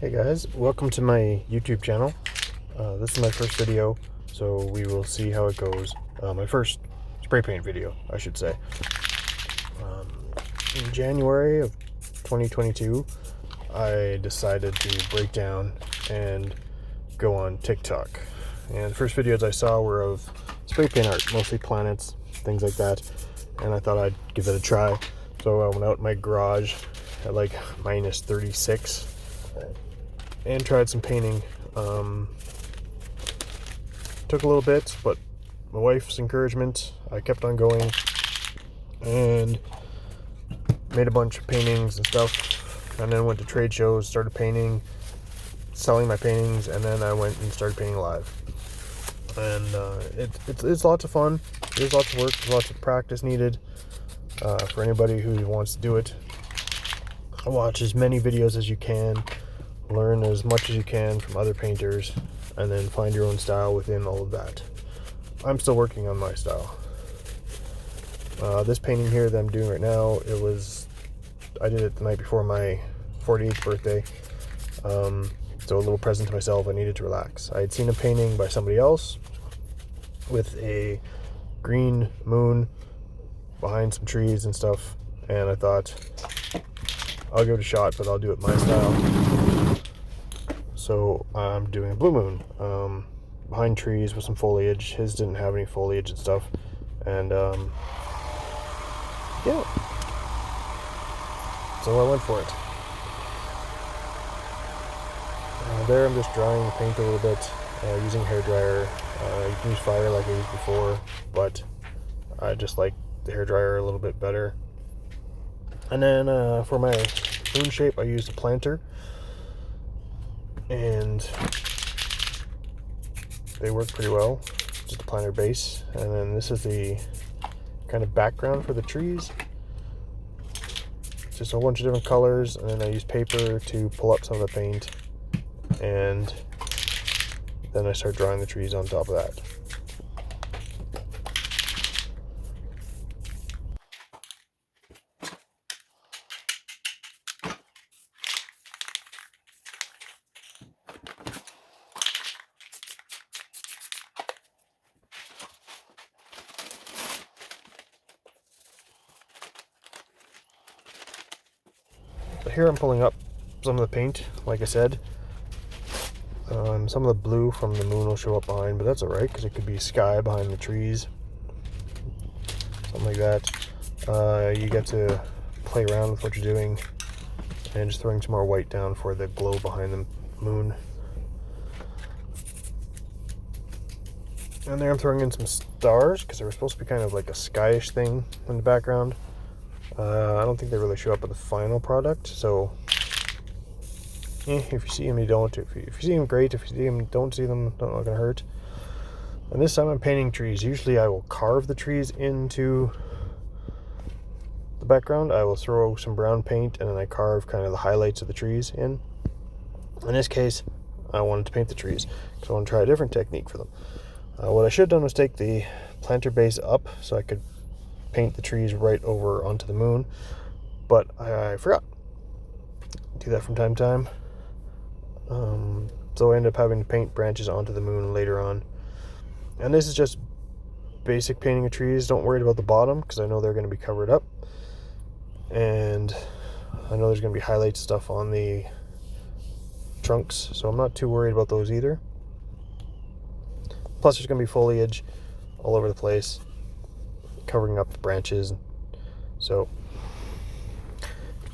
Hey guys, welcome to my YouTube channel. This is my first video, so we will see how it goes. My first spray paint video, I should say. In January of 2022, I decided to break down and go on TikTok. And the first videos I saw were of spray paint art, mostly planets, things like that. And I thought I'd give it a try. So I went out in my garage at like minus 36 and tried some painting. Took a little bit, but my wife's encouragement, I kept on going and made a bunch of paintings and stuff, and then went to trade shows, started painting, selling my paintings, and then I went and started painting live. And it's lots of fun. There's lots of work, there's lots of practice needed for anybody who wants to do it. Watch as many videos as you can, learn as much as you can from other painters, and then find your own style within all of that. I'm still working on my style. This painting here that I'm doing right now, I did it the night before my 48th birthday. So a little present to myself. I needed to relax. I had seen a painting by somebody else with a green moon behind some trees and stuff, and I thought, I'll give it a shot, but I'll do it my style. So I'm doing a blue moon behind trees with some foliage. His didn't have any foliage and stuff, and yeah, so I went for it. There I'm just drying the paint a little bit using hair dryer. You can use fire like I used before, but I just like the hair dryer a little bit better. And then for my moon shape, I used a planter, and they work pretty well. Just a planter base, and then this is the kind of background for the trees. Just a bunch of different colors, and then I use paper to pull up some of the paint, and then I start drawing the trees on top of that. Here I'm pulling up some of the paint, like I said. Some of the blue from the moon will show up behind, but that's alright, because it could be sky behind the trees. Something like that. You get to play around with what you're doing, and just throwing some more white down for the glow behind the moon. And there I'm throwing in some stars, because they were supposed to be kind of like a skyish thing in the background. I don't think they really show up in the final product, so if you see them, you don't. If you see them, great. If you see them, don't see them, not gonna hurt. And this time I'm painting trees. Usually I will carve the trees into the background. I will throw some brown paint, and then I carve kind of the highlights of the trees in. In this case, I wanted to paint the trees, because I want to try a different technique for them. What I should have done was take the planter base up so I could paint the trees right over onto the moon, but I forgot. Do that from time to time. So I ended up having to paint branches onto the moon later on. And this is just basic painting of trees. Don't worry about the bottom, because I know they're going to be covered up, and I know there's going to be highlight stuff on the trunks, so I'm not too worried about those either. Plus there's going to be foliage all over the place, covering up the branches, so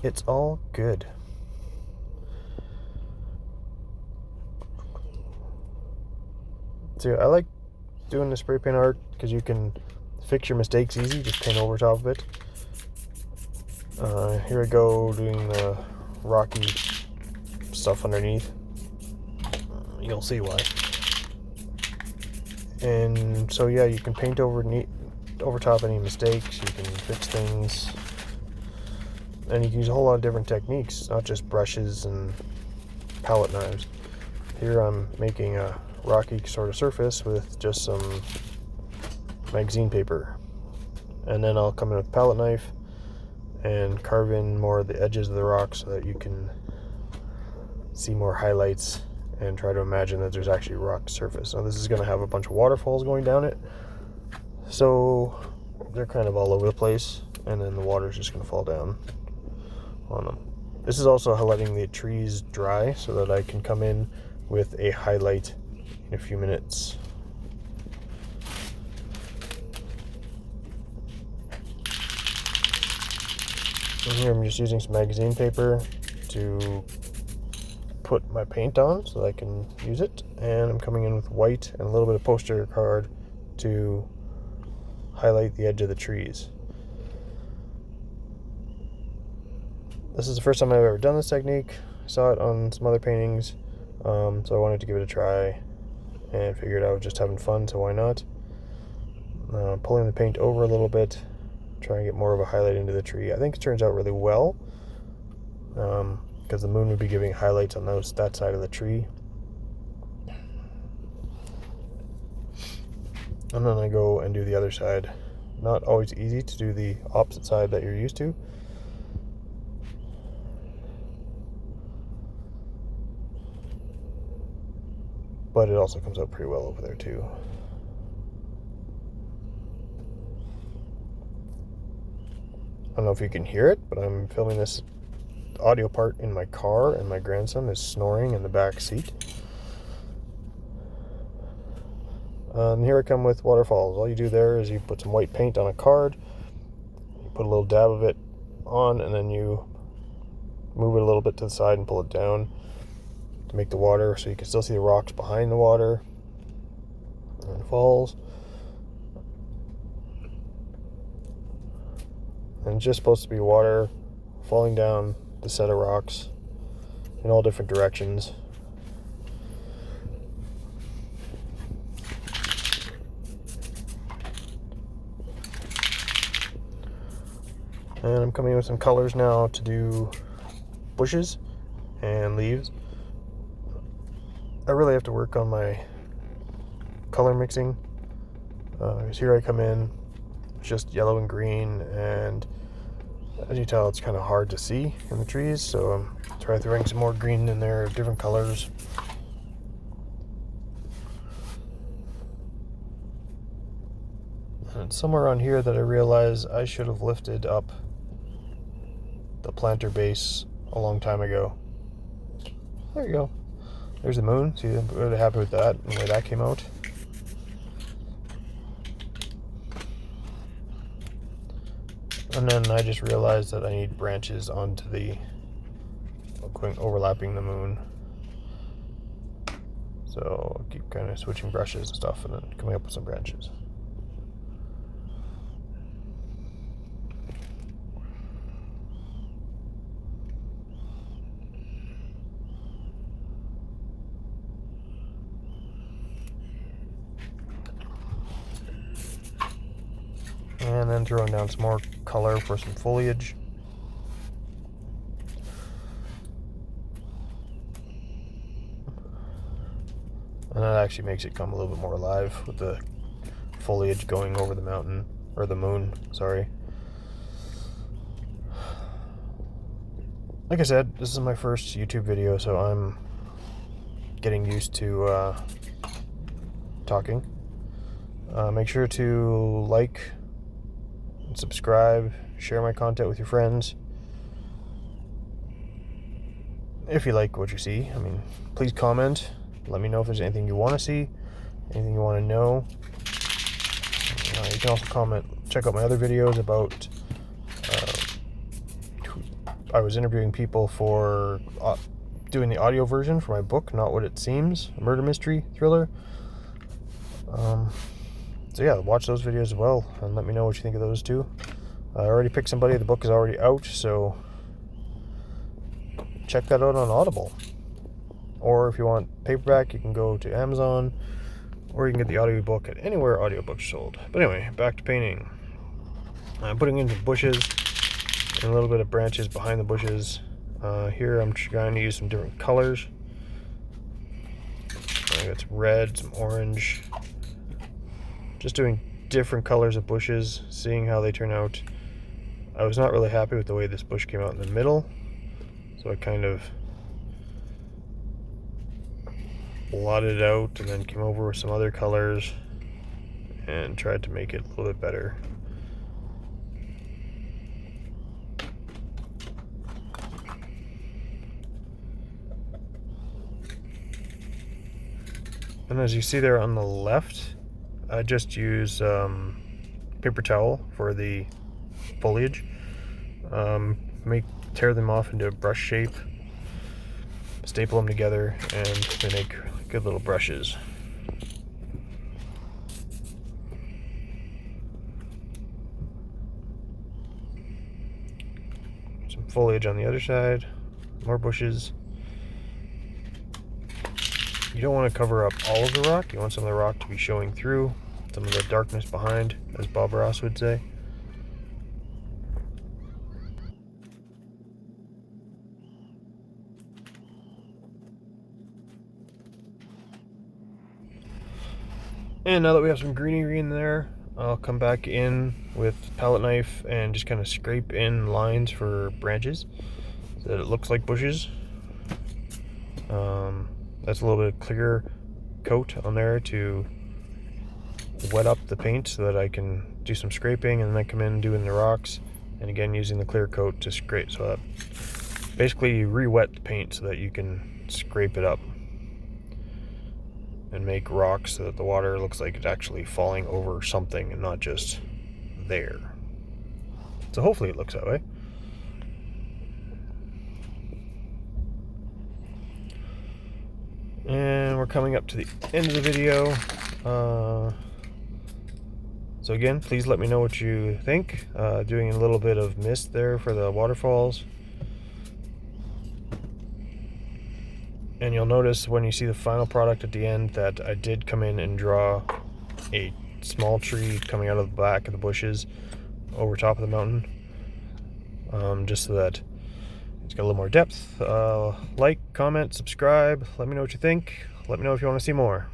it's all good. So I like doing the spray paint art because you can fix your mistakes easy, just paint over top of it. Here I go doing the rocky stuff underneath. You'll see why. And so yeah, you can paint over top any mistakes, you can fix things, and you can use a whole lot of different techniques, not just brushes and palette knives. Here I'm making a rocky sort of surface with just some magazine paper, and then I'll come in with a palette knife and carve in more of the edges of the rock so that you can see more highlights and try to imagine that there's actually rock surface. Now this is going to have a bunch of waterfalls going down it, so they're kind of all over the place, and then the water's just going to fall down on them. This is also letting the trees dry so that I can come in with a highlight in a few minutes. And here I'm just using some magazine paper to put my paint on so that I can use it, and I'm coming in with white and a little bit of poster card to highlight the edge of the trees. This is the first time I've ever done this technique. I saw it on some other paintings, so I wanted to give it a try and figured I was just having fun, so why not? Pulling the paint over a little bit, trying to get more of a highlight into the tree. I think it turns out really well, because the moon would be giving highlights on that side of the tree. And then I go and do the other side. Not always easy to do the opposite side that you're used to. But it also comes out pretty well over there too. I don't know if you can hear it, but I'm filming this audio part in my car, and my grandson is snoring in the back seat. And here I come with waterfalls. All you do there is you put some white paint on a card, you put a little dab of it on, and then you move it a little bit to the side and pull it down to make the water so you can still see the rocks behind the water and it falls. And it's just supposed to be water falling down the set of rocks in all different directions. And I'm coming in with some colors now to do bushes and leaves. I really have to work on my color mixing. Because here I come in, just yellow and green, and as you tell, it's kind of hard to see in the trees, so I'm trying throwing some more green in there, different colors. And it's somewhere on here that I realize I should have lifted up the planter base a long time ago. There you go. There's the moon. See, I'm really happy with that and the way that came out. And then I just realized that I need branches onto the overlapping the moon. So I'll keep kind of switching brushes and stuff and then coming up with some branches. And then throwing down some more color for some foliage. And that actually makes it come a little bit more alive with the foliage going over the mountain, or the moon, sorry. Like I said, this is my first YouTube video, so I'm getting used to talking. Make sure to like, subscribe, share my content with your friends. If you like what you see, I mean, please comment. Let me know if there's anything you want to see, anything you want to know. You can also comment, check out my other videos about, I was interviewing people for doing the audio version for my book, Not What It Seems, a murder mystery thriller. So yeah, watch those videos as well, and let me know what you think of those too. I already picked somebody, the book is already out, so check that out on Audible. Or if you want paperback, you can go to Amazon, or you can get the audiobook at anywhere audiobooks are sold. But anyway, back to painting. I'm putting in some bushes and a little bit of branches behind the bushes. Here I'm trying to use some different colors. I got some red, some orange. Just doing different colors of bushes, seeing how they turn out. I was not really happy with the way this bush came out in the middle, so I kind of blotted it out and then came over with some other colors and tried to make it a little bit better. And as you see there on the left, I just use paper towel for the foliage. Tear them off into a brush shape, staple them together, and they make good little brushes. Some foliage on the other side, more bushes. You don't want to cover up all of the rock. You want some of the rock to be showing through, some of the darkness behind, as Bob Ross would say. And now that we have some greenery in there, I'll come back in with palette knife and just kind of scrape in lines for branches so that it looks like bushes. That's a little bit of clear coat on there to wet up the paint so that I can do some scraping, and then I come in doing the rocks, and again using the clear coat to scrape. So that basically you re-wet the paint so that you can scrape it up and make rocks so that the water looks like it's actually falling over something and not just there. So hopefully it looks that way. And we're coming up to the end of the video. So again, please let me know what you think. Doing a little bit of mist there for the waterfalls. And you'll notice when you see the final product at the end that I did come in and draw a small tree coming out of the back of the bushes over top of the mountain. Just so that it's got a little more depth. Like, comment, subscribe. Let me know what you think. Let me know if you want to see more.